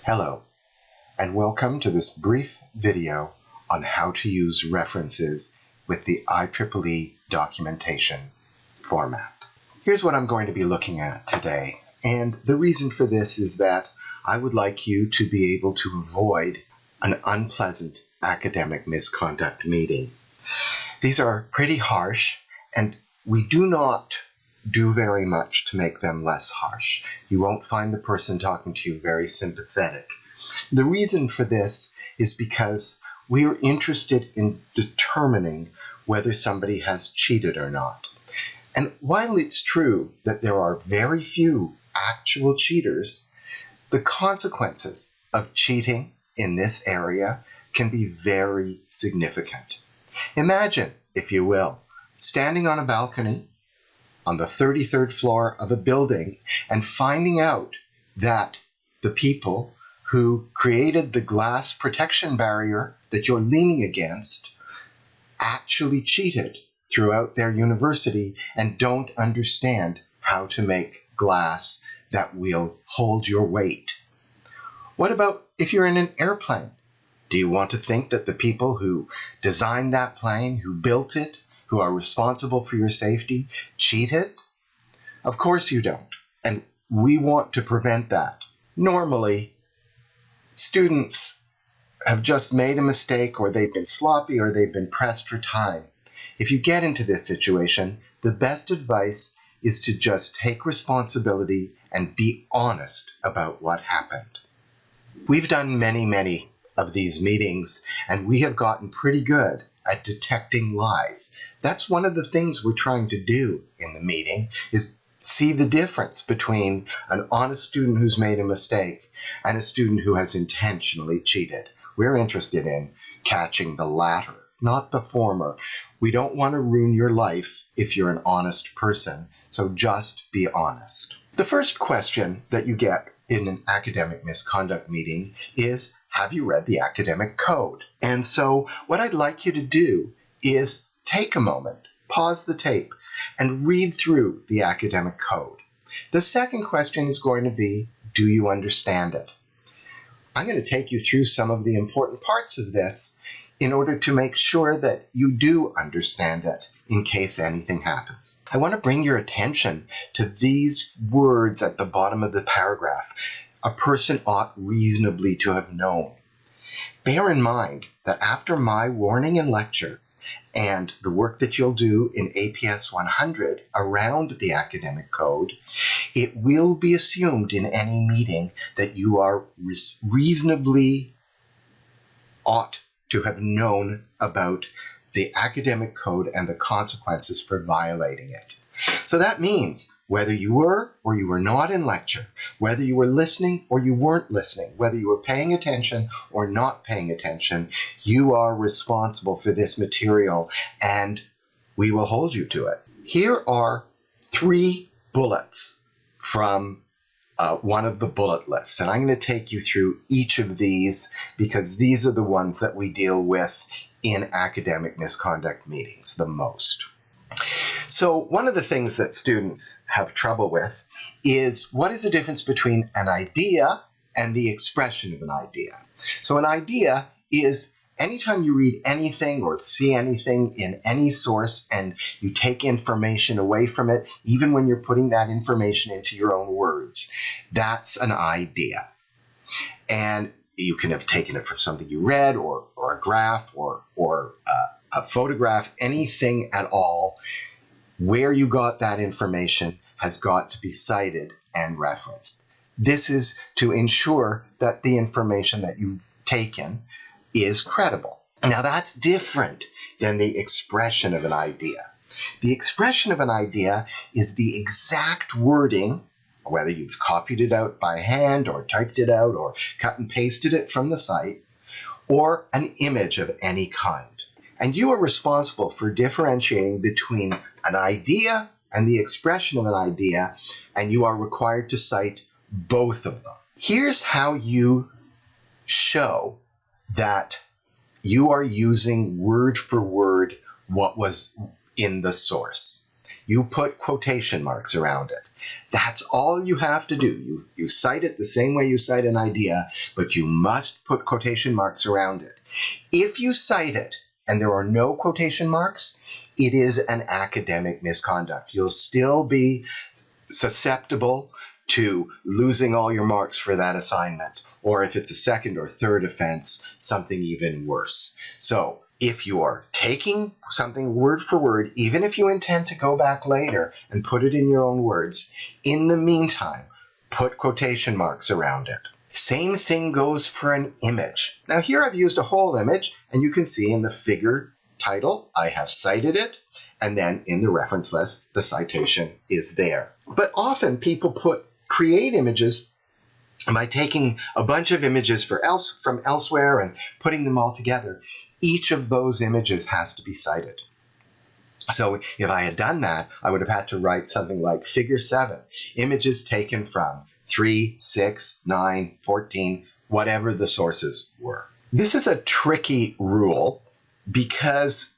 Hello, and welcome to this brief video on how to use references with the IEEE documentation format. Here's what I'm going to be looking at today, and the reason for this is that I would like you to be able to avoid an unpleasant academic misconduct meeting. These are pretty harsh, and we do not do very much to make them less harsh. You won't find the person talking to you very sympathetic. The reason for this is because we are interested in determining whether somebody has cheated or not. And while it's true that there are very few actual cheaters, the consequences of cheating in this area can be very significant. Imagine, if you will, standing on a balcony on the 33rd floor of a building and finding out that the people who created the glass protection barrier that you're leaning against actually cheated throughout their university and don't understand how to make glass that will hold your weight. What about if you're in an airplane? Do you want to think that the people who designed that plane, who built it, who are responsible for your safety, cheated? Of course you don't, and we want to prevent that. Normally, students have just made a mistake, or they've been sloppy, or they've been pressed for time. If you get into this situation, the best advice is to just take responsibility and be honest about what happened. We've done many of these meetings, and we have gotten pretty good at detecting lies. That's one of the things we're trying to do in the meeting, is see the difference between an honest student who's made a mistake and a student who has intentionally cheated. We're interested in catching the latter, not the former. We don't want to ruin your life if you're an honest person, so just be honest. The first question that you get in an academic misconduct meeting is, have you read the academic code? And so what I'd like you to do is take a moment, pause the tape, and read through the academic code. The second question is going to be, do you understand it? I'm going to take you through some of the important parts of this in order to make sure that you do understand it in case anything happens. I want to bring your attention to these words at the bottom of the paragraph. A person ought reasonably to have known. Bear in mind that after my warning and lecture and the work that you'll do in APS 100 around the academic code, it will be assumed in any meeting that you are reasonably ought to have known about the academic code and the consequences for violating it. So that means whether you were or you were not in lecture, whether you were listening or you weren't listening, whether you were paying attention or not paying attention, you are responsible for this material and we will hold you to it. Here are 3 bullets from one of the bullet lists, and I'm going to take you through each of these because these are the ones that we deal with in academic misconduct meetings the most. So one of the things that students have trouble with is, what is the difference between an idea and the expression of an idea? So an idea is anytime you read anything or see anything in any source and you take information away from it, even when you're putting that information into your own words, that's an idea. And you can have taken it from something you read or a graph or a photograph, anything at all. Where you got that information has got to be cited and referenced. This is to ensure that the information that you've taken is credible. Now that's different than the expression of an idea. The expression of an idea is the exact wording, whether you've copied it out by hand or typed it out or cut and pasted it from the site, or an image of any kind. And you are responsible for differentiating between an idea and the expression of an idea, and you are required to cite both of them. Here's how you show that you are using word for word what was in the source. You put quotation marks around it. That's all you have to do. You cite it the same way you cite an idea, but you must put quotation marks around it. If you cite it and there are no quotation marks, it is an academic misconduct. You'll still be susceptible to losing all your marks for that assignment, or if it's a second or third offense, something even worse. So if you are taking something word for word, even if you intend to go back later and put it in your own words, in the meantime, put quotation marks around it. Same thing goes for an image. Now here I've used a whole image, and you can see in the figure title, I have cited it, and then in the reference list, the citation is there. But often people create images by taking a bunch of images from elsewhere and putting them all together. Each of those images has to be cited. So if I had done that, I would have had to write something like figure 7, images taken from 3, 6, 9, 14, whatever the sources were. This is a tricky rule because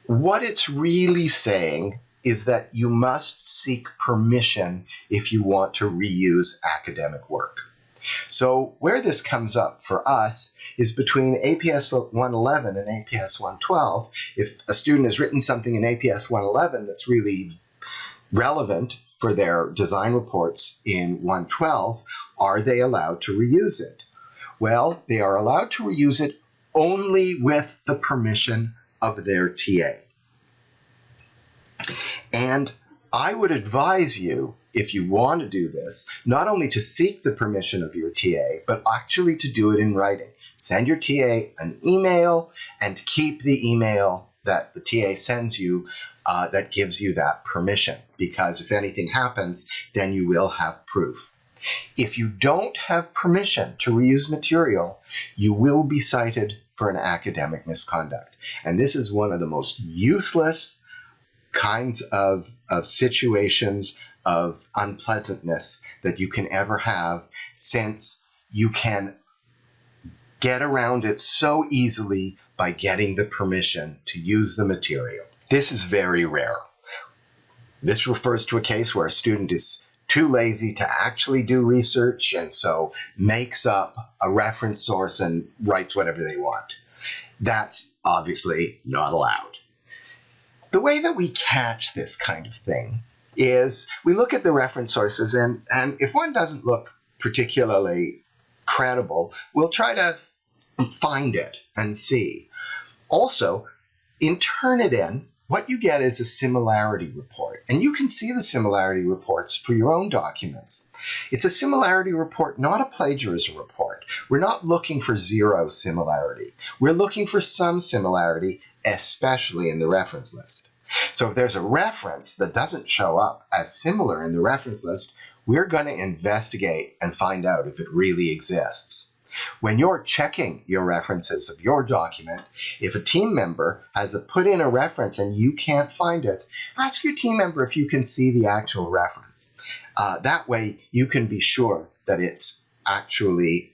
what it's really saying is that you must seek permission if you want to reuse academic work. So where this comes up for us is between APS 111 and APS 112. If a student has written something in APS 111 that's really relevant for their design reports in 112, are they allowed to reuse it? Well, they are allowed to reuse it only with the permission of their TA. And I would advise you, if you want to do this, not only to seek the permission of your TA, but actually to do it in writing. Send your TA an email and keep the email that the TA sends you that gives you that permission, because if anything happens, then you will have proof. If you don't have permission to reuse material, you will be cited for an academic misconduct. And this is one of the most useless kinds of situations of unpleasantness that you can ever have, since you can get around it so easily by getting the permission to use the material. This is very rare. This refers to a case where a student is too lazy to actually do research and so makes up a reference source and writes whatever they want. That's obviously not allowed. The way that we catch this kind of thing is we look at the reference sources, and if one doesn't look particularly credible, we'll try to find it and see. Also, in Turnitin, what you get is a similarity report, and you can see the similarity reports for your own documents. It's a similarity report, not a plagiarism report. We're not looking for zero similarity. We're looking for some similarity, especially in the reference list. So if there's a reference that doesn't show up as similar in the reference list, we're going to investigate and find out if it really exists. When you're checking your references of your document, if a team member has put in a reference and you can't find it, ask your team member if you can see the actual reference. That way you can be sure that it actually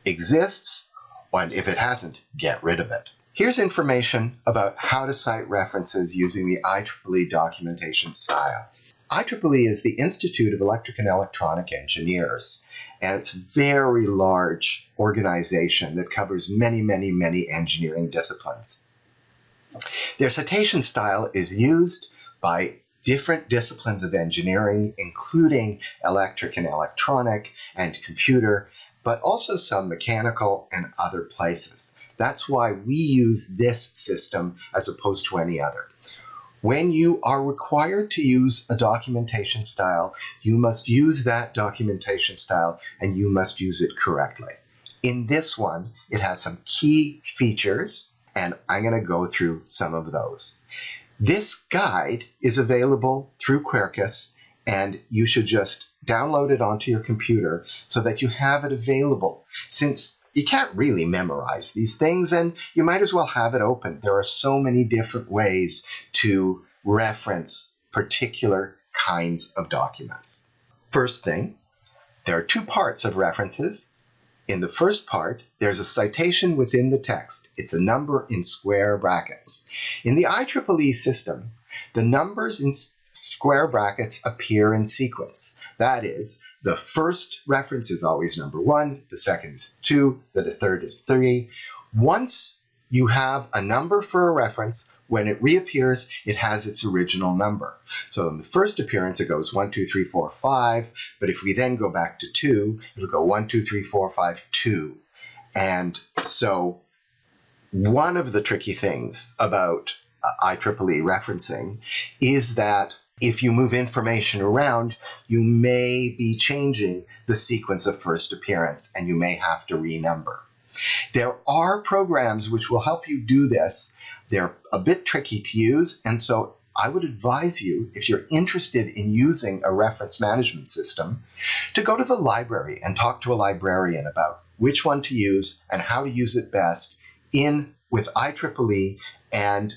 exists, and if it hasn't, get rid of it. Here's information about how to cite references using the IEEE documentation style. IEEE is the Institute of Electric and Electronic Engineers, and it's a very large organization that covers many, many, many engineering disciplines. Their citation style is used by different disciplines of engineering, including electric and electronic and computer, but also some mechanical and other places. That's why we use this system as opposed to any other. When you are required to use a documentation style, you must use that documentation style and you must use it correctly. In this one, it has some key features, and I'm going to go through some of those. This guide is available through Quercus, and you should just download it onto your computer so that you have it available, since you can't really memorize these things, and you might as well have it open. There are so many different ways to reference particular kinds of documents. First thing, there are two parts of references. In the first part, there's a citation within the text. It's a number in square brackets. In the IEEE system, the numbers square brackets appear in sequence. That is, the first reference is always number 1, the second is 2, the third is 3. Once you have a number for a reference, when it reappears, it has its original number. So in the first appearance, it goes 1, 2, 3, 4, 5. But if we then go back to 2, it'll go 1, 2, 3, 4, 5, 2. And so one of the tricky things about IEEE referencing is that if you move information around, you may be changing the sequence of first appearance, and you may have to renumber. There are programs which will help you do this. They're a bit tricky to use, and so I would advise you, if you're interested in using a reference management system, to go to the library and talk to a librarian about which one to use and how to use it best with IEEE and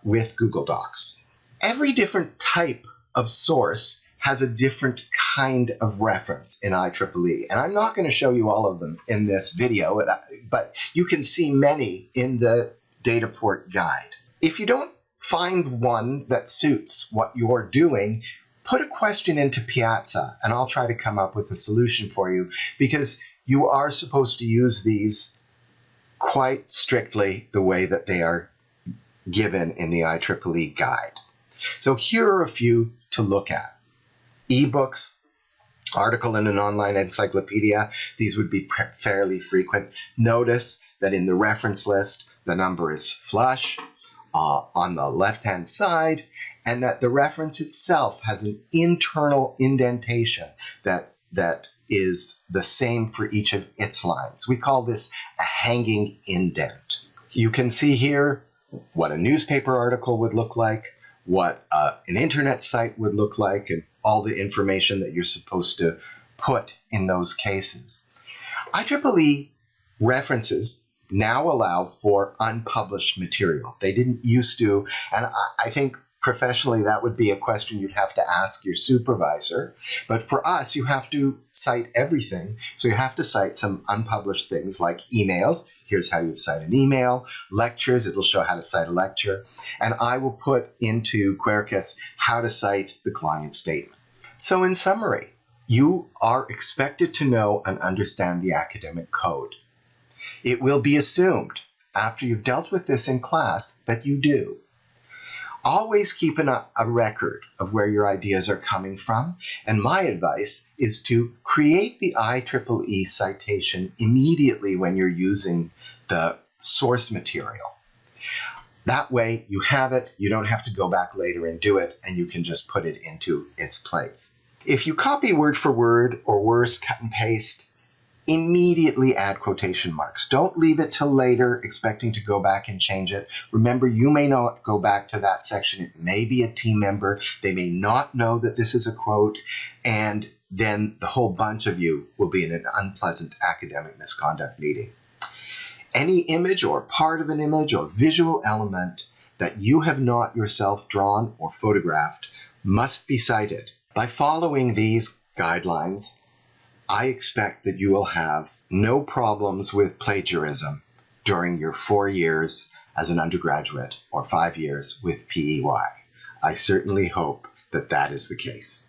with Google Docs. Every different type of source has a different kind of reference in IEEE, and I'm not going to show you all of them in this video, but you can see many in the data port guide. If you don't find one that suits what you're doing, put a question into Piazza, and I'll try to come up with a solution for you, because you are supposed to use these quite strictly the way that they are given in the IEEE guide. So here are a few to look at. Ebooks, article in an online encyclopedia, these would be fairly frequent. Notice that in the reference list, the number is flush on the left-hand side, and that the reference itself has an internal indentation that is the same for each of its lines. We call this a hanging indent. You can see here what a newspaper article would look like, what an internet site would look like, and all the information that you're supposed to put in those cases. IEEE references now allow for unpublished material. They didn't used to, and I think professionally that would be a question you'd have to ask your supervisor. But for us, you have to cite everything. So you have to cite some unpublished things like emails. Here's how you'd cite an email. Lectures, it'll show how to cite a lecture. And I will put into Quercus how to cite the client statement. So in summary, you are expected to know and understand the academic code. It will be assumed, after you've dealt with this in class, that you do. Always keep a record of where your ideas are coming from, and my advice is to create the IEEE citation immediately when you're using the source material. That way you have it, you don't have to go back later and do it, and you can just put it into its place. If you copy word for word, or worse, cut and paste, immediately add quotation marks. Don't leave it till later expecting to go back and change it. Remember, you may not go back to that section. It may be a team member. They may not know that this is a quote, and then the whole bunch of you will be in an unpleasant academic misconduct meeting. Any image or part of an image or visual element that you have not yourself drawn or photographed must be cited. By following these guidelines, I expect that you will have no problems with plagiarism during your 4 years as an undergraduate or 5 years with PEY. I certainly hope that that is the case.